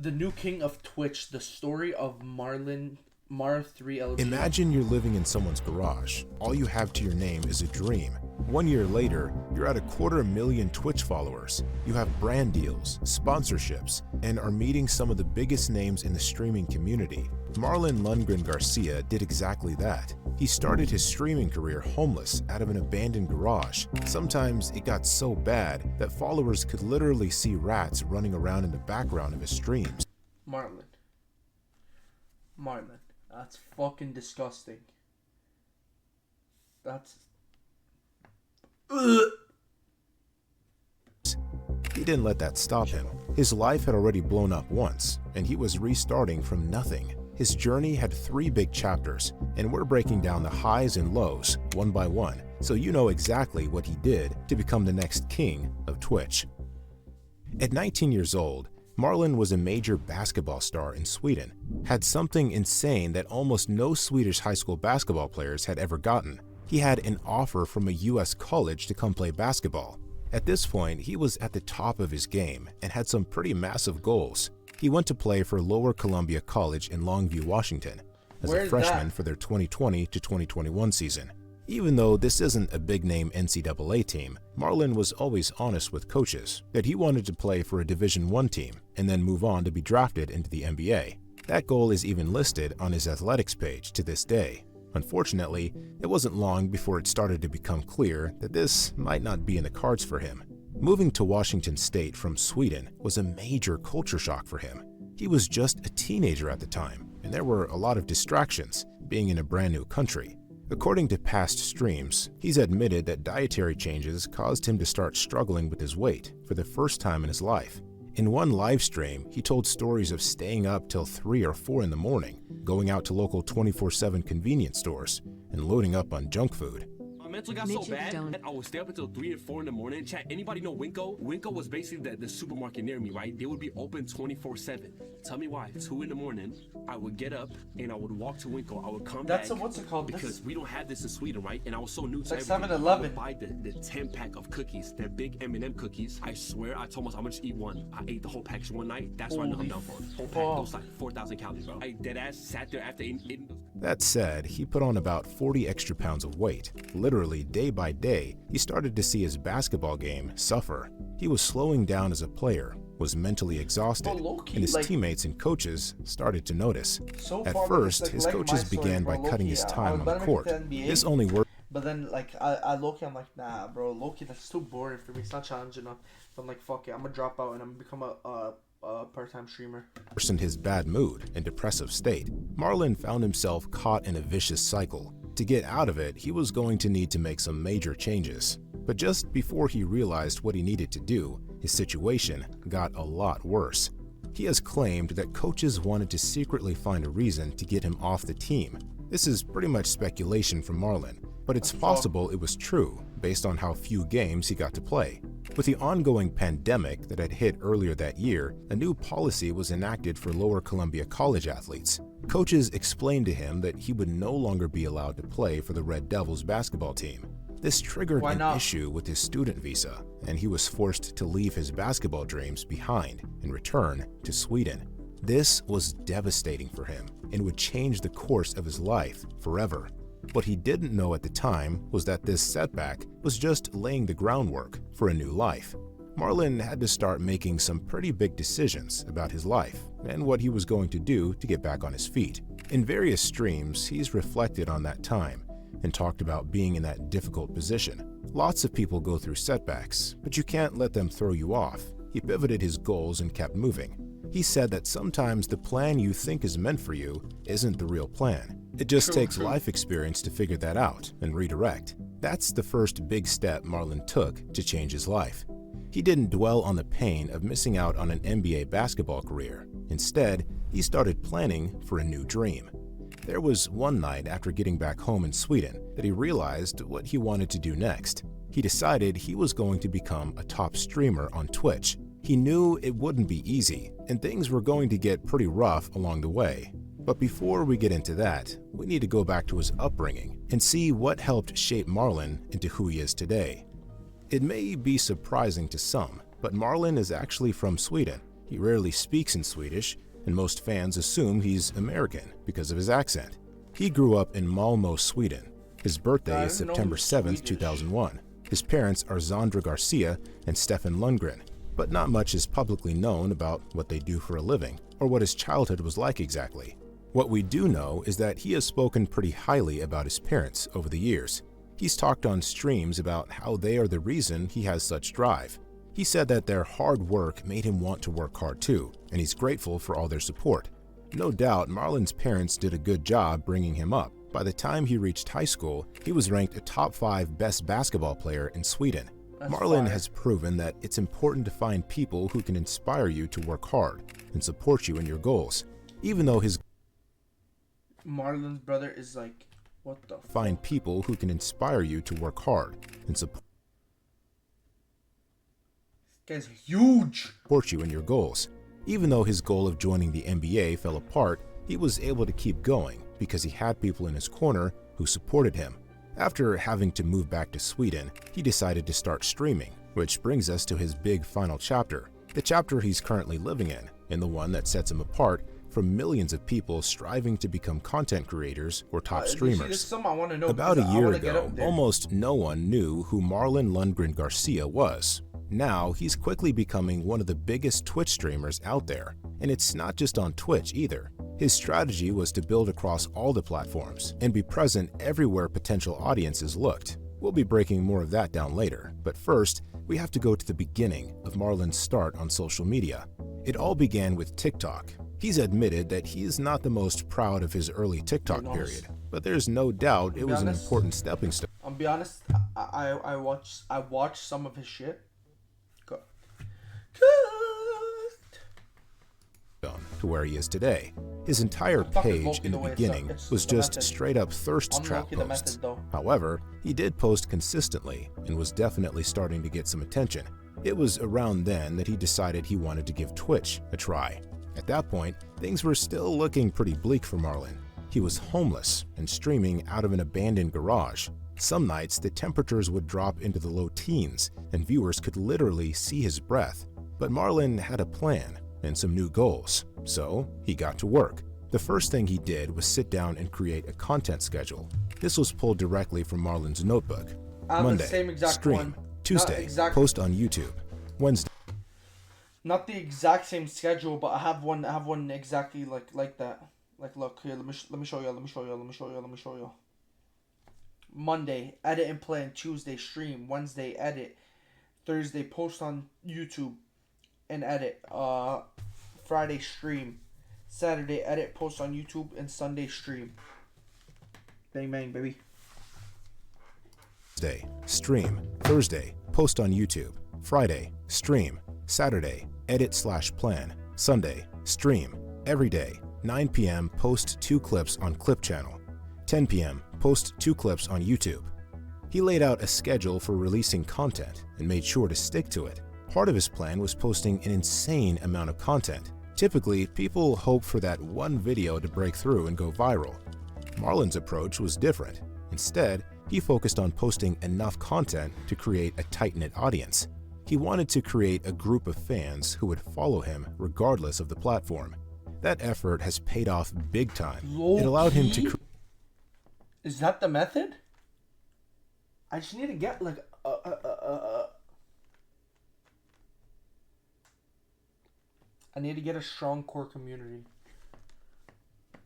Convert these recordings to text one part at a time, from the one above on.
The new king of Twitch, the story of Mar3LG. Imagine you're living in someone's garage. All you have to your name is a dream. 1 year later, you're at 250,000 Twitch followers. You have brand deals, sponsorships, and are meeting some of the biggest names in the streaming community. Marlon Lundgren Garcia did exactly that. He started his streaming career homeless out of an abandoned garage. Sometimes it got so bad that followers could literally see rats running around in the background of his streams. Marlon, that's fucking disgusting. That's... Ugh. He didn't let that stop him. His life had already blown up once, and he was restarting from nothing. His journey had 3 big chapters, and we're breaking down the highs and lows one by one, so you know exactly what he did to become the next king of Twitch. At 19 years old, Marlon was a major basketball star in Sweden, had something insane that almost no Swedish high school basketball players had ever gotten. He had an offer from a US college to come play basketball. At this point, he was at the top of his game and had some pretty massive goals. He went to play for Lower Columbia College in Longview, Washington, as a freshman for their 2020 to 2021 season. Even though this isn't a big-name NCAA team, Marlon was always honest with coaches that he wanted to play for a Division I team and then move on to be drafted into the NBA. That goal is even listed on his athletics page to this day. Unfortunately, it wasn't long before it started to become clear that this might not be in the cards for him. Moving to Washington State from Sweden was a major culture shock for him. He was just a teenager at the time, and there were a lot of distractions, being in a brand new country. According to past streams, he's admitted that dietary changes caused him to start struggling with his weight for the first time in his life. In one live stream, he told stories of staying up till 3 or 4 in the morning, going out to local 24/7 convenience stores, and loading up on junk food. Mental got so bad that I would stay up until 3 and 4 in the morning. Chat, anybody know Winco? Winco was basically the supermarket near me, right? They would be open 24/7. Tell me why. 2 in the morning, I would get up and I would walk to Winco. I would come back. What's it called? Because we don't have this in Sweden, right? And I was so new to like everything. 7-Eleven. I would buy the 10-pack of cookies. They're big M&M cookies. I swear, I told myself I'm gonna just eat one. I ate the whole package one night. That's why I know I'm down for it. Whole pack, those like 4,000 calories, bro. I deadass sat there after eating those. That said, he put on about 40 extra pounds of weight. Literally, day by day, he started to see his basketball game suffer. He was slowing down as a player, was mentally exhausted, and his teammates and coaches started to notice. At first, his coaches began by cutting his time on the court. This only worked. But then, like, I low-key, I'm like, nah, bro, low-key, that's too boring for me. It's not challenging enough. So I'm like, fuck it, I'm gonna drop out and I'm gonna become a part-time streamer. Worsened his bad mood and depressive state. Marlon found himself caught in a vicious cycle. To get out of it, he was going to need to make some major changes. But just before he realized what he needed to do, his situation got a lot worse. He has claimed that coaches wanted to secretly find a reason to get him off the team. This is pretty much speculation from Marlon, but it's possible it was true based on how few games he got to play. With the ongoing pandemic that had hit earlier that year, a new policy was enacted for Lower Columbia College athletes. Coaches explained to him that he would no longer be allowed to play for the Red Devils basketball team. This triggered an issue with his student visa, and he was forced to leave his basketball dreams behind and return to Sweden. This was devastating for him and would change the course of his life forever. What he didn't know at the time was that this setback was just laying the groundwork for a new life. Marlon had to start making some pretty big decisions about his life and what he was going to do to get back on his feet. In various streams, he's reflected on that time and talked about being in that difficult position. Lots of people go through setbacks, but you can't let them throw you off. He pivoted his goals and kept moving. He said that sometimes the plan you think is meant for you isn't the real plan. It just takes life experience to figure that out and redirect. That's the first big step Marlon took to change his life. He didn't dwell on the pain of missing out on an NBA basketball career. Instead, he started planning for a new dream. There was one night after getting back home in Sweden that he realized what he wanted to do next. He decided he was going to become a top streamer on Twitch. He knew it wouldn't be easy, and things were going to get pretty rough along the way. But before we get into that, we need to go back to his upbringing and see what helped shape Marlon into who he is today. It may be surprising to some, but Marlon is actually from Sweden. He rarely speaks in Swedish, and most fans assume he's American because of his accent. He grew up in Malmö, Sweden. His birthday is September 7th, 2001. His parents are Zandra Garcia and Stefan Lundgren, but not much is publicly known about what they do for a living or what his childhood was like exactly. What we do know is that he has spoken pretty highly about his parents over the years. He's talked on streams about how they are the reason he has such drive. He said that their hard work made him want to work hard too, and he's grateful for all their support. No doubt Marlon's parents did a good job bringing him up. By the time he reached high school, he was ranked a top 5 best basketball player in Sweden. Marlon has proven that it's important to find people who can inspire you to work hard and support you in your goals, even though his Marlon's brother is like, what the find people who can inspire you to work hard and support This guy's huge. you in your goals. Even though his goal of joining the NBA fell apart, he was able to keep going because he had people in his corner who supported him. After having to move back to Sweden, he decided to start streaming, which brings us to his big final chapter, the chapter he's currently living in, and the one that sets him apart from millions of people striving to become content creators or top streamers. About a year ago, almost no one knew who Marlon Lundgren Garcia was. Now, he's quickly becoming one of the biggest Twitch streamers out there, and it's not just on Twitch either. His strategy was to build across all the platforms and be present everywhere potential audiences looked. We'll be breaking more of that down later, but first, we have to go to the beginning of Marlon's start on social media. It all began with TikTok. He's admitted that he is not the most proud of his early TikTok period, but there's no doubt it was an important stepping stone. I'll be honest, I watched some of his shit. Good. To where he is today. His entire page in the beginning was just straight up thirst trap posts. However, he did post consistently and was definitely starting to get some attention. It was around then that he decided he wanted to give Twitch a try. At that point, things were still looking pretty bleak for Marlon. He was homeless and streaming out of an abandoned garage. Some nights, the temperatures would drop into the low teens and viewers could literally see his breath. But Marlon had a plan and some new goals, so he got to work. The first thing he did was sit down and create a content schedule. This was pulled directly from Marlon's notebook. Monday, stream. Tuesday, post on YouTube. Wednesday. Not the exact same schedule, but I have one exactly like that. Like, look here, let me show you. Monday, edit and plan. Tuesday, stream. Wednesday, edit. Thursday, post on YouTube and edit. Friday, stream. Saturday, edit, post on YouTube, and Sunday, stream. Bang bang, baby. Wednesday, stream. Thursday, post on YouTube. Friday, stream. Saturday, edit/plan. Sunday, stream. Every day, 9 p.m. post 2 clips on Clip Channel. 10 p.m. post 2 clips on YouTube. He laid out a schedule for releasing content and made sure to stick to it. Part of his plan was posting an insane amount of content. Typically, people hope for that one video to break through and go viral. Marlon's approach was different. Instead, he focused on posting enough content to create a tight-knit audience. He wanted to create a group of fans who would follow him regardless of the platform. That effort has paid off big time. It allowed him to Is that the method? I just need to get like I need to get a strong core community.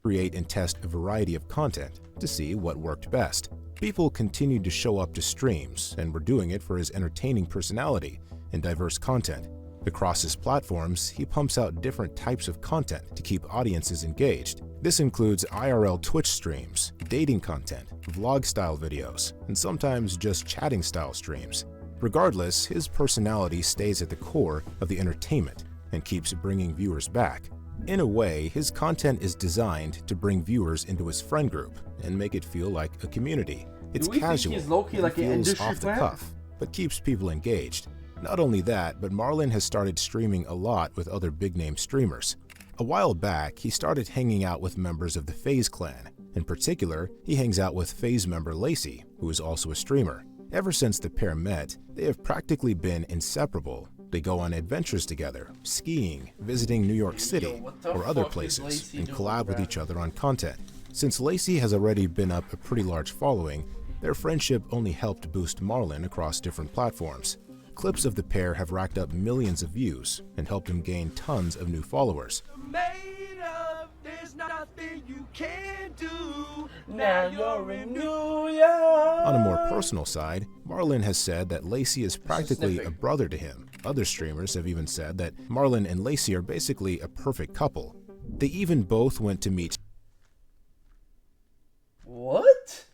Create and test a variety of content to see what worked best. People continued to show up to streams and were doing it for his entertaining personality and diverse content. Across his platforms, he pumps out different types of content to keep audiences engaged. This includes IRL Twitch streams, dating content, vlog-style videos, and sometimes just chatting-style streams. Regardless, his personality stays at the core of the entertainment and keeps bringing viewers back. In a way, his content is designed to bring viewers into his friend group and make it feel like a community. It's casual, and feels off the cuff, but keeps people engaged. Not only that, but Marlon has started streaming a lot with other big-name streamers. A while back, he started hanging out with members of the FaZe clan. In particular, he hangs out with FaZe member Lacey, who is also a streamer. Ever since the pair met, they have practically been inseparable, They go on adventures together, skiing, visiting New York City, what the or other fuck is places, Lacey and doing, collab with bruh? each other on content. Since Lacey has already been up a pretty large following, their friendship only helped boost Marlon across different platforms. Clips of the pair have racked up millions of views and helped him gain tons of new followers. Made up, there's nothing you can do. Now you're in New York. On a more personal side, Marlon has said that Lacey is practically a brother to him. Other streamers have even said that Marlon and Lacey are basically a perfect couple. They even both went to meet. What?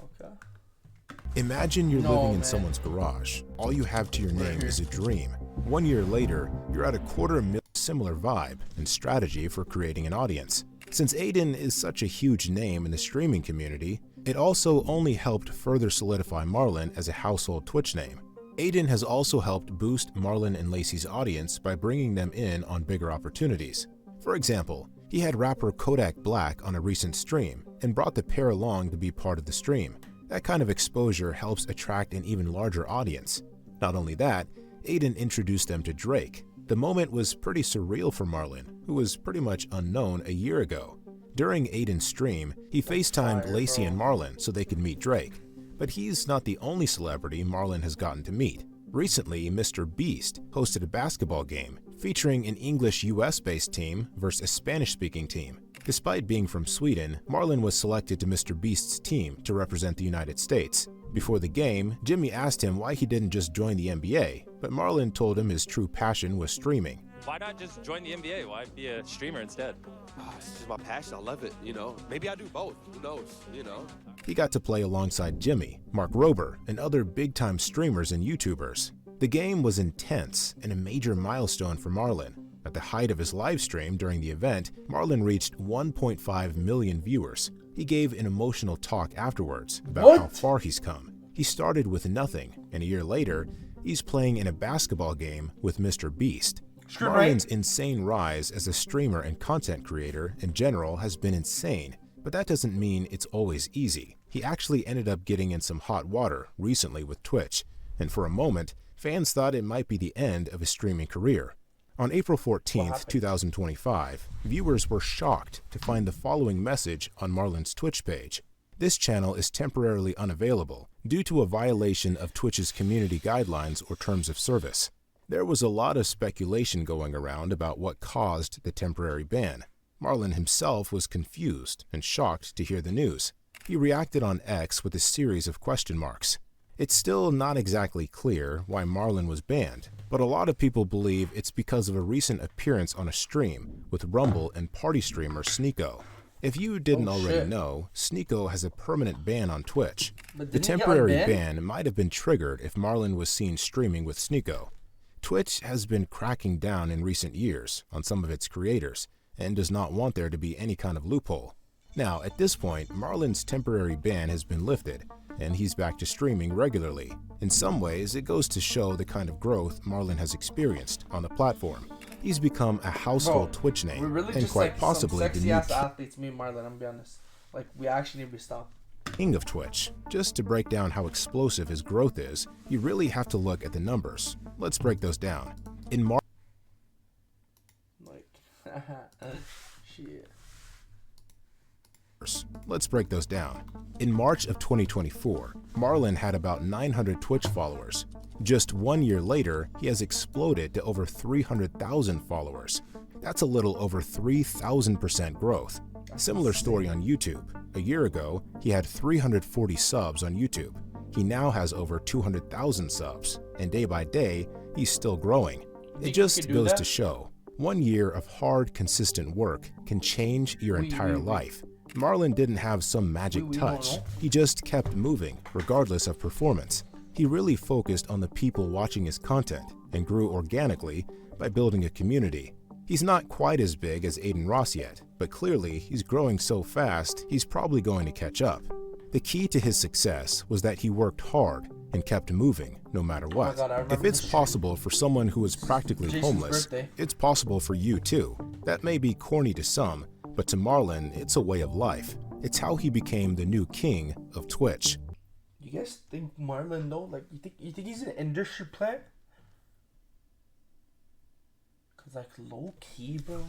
Okay. Imagine you're No, living in man. someone's garage. All you have to your name is a dream. 1 year later, you're at a $250,000 similar vibe and strategy for creating an audience. Since Aiden is such a huge name in the streaming community, it also only helped further solidify Marlon as a household Twitch name. Aiden has also helped boost Marlon and Lacey's audience by bringing them in on bigger opportunities. For example, he had rapper Kodak Black on a recent stream and brought the pair along to be part of the stream. That kind of exposure helps attract an even larger audience. Not only that, Aiden introduced them to Drake. The moment was pretty surreal for Marlon, who was pretty much unknown a year ago. During Aiden's stream, he FaceTimed fire, Lacey bro. and Marlon so they could meet Drake. But he's not the only celebrity Marlon has gotten to meet. Recently, Mr. Beast hosted a basketball game featuring an English US-based team versus a Spanish-speaking team. Despite being from Sweden, Marlon was selected to Mr. Beast's team to represent the United States. Before the game, Jimmy asked him why he didn't just join the NBA, but Marlon told him his true passion was streaming. Why not just join the NBA? Why be a streamer instead? It's just my passion. I love it, you know. Maybe I do both. Who knows, you know. He got to play alongside Jimmy, Mark Rober, and other big-time streamers and YouTubers. The game was intense and a major milestone for Marlon. At the height of his live stream during the event, Marlon reached 1.5 million viewers. He gave an emotional talk afterwards about how What? far he's come. He started with nothing, and a year later, he's playing in a basketball game with Mr. Beast. Screw right. Marlon's insane rise as a streamer and content creator in general has been insane, but that doesn't mean it's always easy. He actually ended up getting in some hot water recently with Twitch, and for a moment, fans thought it might be the end of his streaming career. On April 14th, 2025, viewers were shocked to find the following message on Marlon's Twitch page. This channel is temporarily unavailable due to a violation of Twitch's community guidelines or terms of service. There was a lot of speculation going around about what caused the temporary ban. Marlon himself was confused and shocked to hear the news. He reacted on X with a series of question marks. It's still not exactly clear why Marlon was banned, but a lot of people believe it's because of a recent appearance on a stream with Rumble and party streamer Sneeko. If you didn't already know, Sneeko has a permanent ban on Twitch. But The didn't he get temporary unbanned? ban might have been triggered if Marlon was seen streaming with Sneeko. Twitch has been cracking down in recent years on some of its creators and does not want there to be any kind of loophole. Now, at this point, Marlon's temporary ban has been lifted, and he's back to streaming regularly. In some ways, it goes to show the kind of growth Marlon has experienced on the platform. He's become a household Twitch We're name, really and just quite like possibly some the sexy new ass athletes, me and Marlon, I'm gonna be honest. Like, we actually need to stop. king of Twitch. Just to break down how explosive his growth is, you really have to look at the numbers. Let's break those down. In March, Like, shit. Let's break those down. In March of 2024, Marlon had about 900 Twitch followers. Just 1 year later, he has exploded to over 300,000 followers. That's a little over 3,000% growth. Similar story on YouTube. A year ago, he had 340 subs on YouTube. He now has over 200,000 subs, and day by day, he's still growing. It Think you just could do goes that? to show, 1 year of hard, consistent work can change your entire life. Marlon didn't have some magic touch. He just kept moving, regardless of performance. He really focused on the people watching his content and grew organically by building a community. He's not quite as big as Aiden Ross yet, but clearly he's growing so fast he's probably going to catch up. The key to his success was that he worked hard and kept moving no matter what. God, I If remember it's this possible for someone who is practically Jason's homeless, birthday. it's possible for you too. That may be corny to some, but to Marlon, it's a way of life. It's how he became the new king of Twitch. You guys think Marlon though? Like you think he's an industry player? Cause like low key, bro.